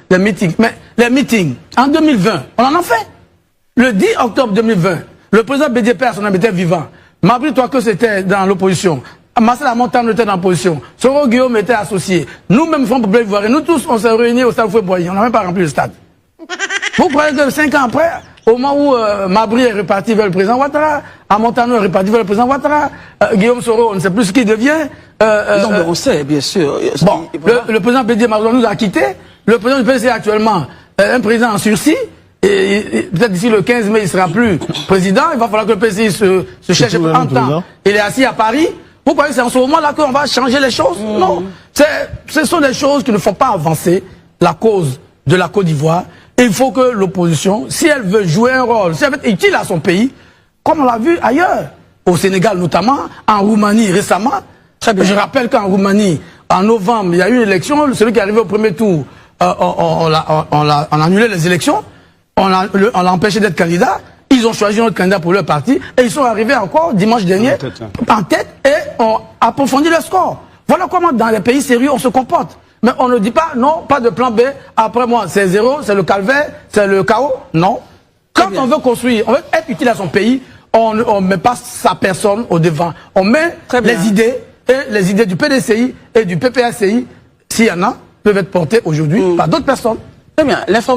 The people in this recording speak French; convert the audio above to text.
les meetings. Mais les meetings, en 2020, on en a fait. Le 10 octobre 2020, le président BDP à son âme était vivant. Mabry Touakou c'était dans l'opposition. Marcel Amontano était dans l'opposition. Soro Guillaume était associé. Nous-mêmes, Front Populaire Ivoirien, nous tous, on s'est réunis au stade Fouet-Boigny. On n'a même pas rempli le stade. Vous croyez que 5 ans après, au moment où Mabry est reparti vers le président Ouattara, Amontano est reparti vers le président Ouattara, Guillaume Soro, on ne sait plus ce qu'il devient. Non, mais on sait, bien sûr. Bon, le président Bédié Mazouan nous a quittés. Le président du PDC est actuellement un président en sursis. Et peut-être d'ici le 15 mai, il ne sera plus président. Il va falloir que le PDC se cherche en temps. Il est assis à Paris. Vous croyez que c'est en ce moment-là qu'on va changer les choses? Non. Ce sont des choses qui ne font pas avancer la cause de la Côte d'Ivoire. Et il faut que l'opposition, si elle veut jouer un rôle, si elle veut être utile à son pays, comme on l'a vu ailleurs, au Sénégal notamment, en Roumanie récemment. Très bien. Je rappelle qu'en Roumanie, en novembre, il y a eu une élection. Celui qui est arrivé au premier tour, on a annulé les élections. On l'a empêché d'être candidat. Ils ont choisi notre candidat pour leur parti. Et ils sont arrivés encore dimanche dernier en tête et ont approfondi le score. Voilà comment dans les pays sérieux on se comporte. Mais on ne dit pas non, pas de plan B. Après moi, c'est zéro, c'est le calvaire, c'est le chaos. Non. Quand on veut construire, on veut être utile à son pays, on ne met pas sa personne au devant. On met les idées, et les idées du PDCI et du PPACI, s'il y en a, peuvent être portées aujourd'hui par d'autres personnes. Très bien. L'information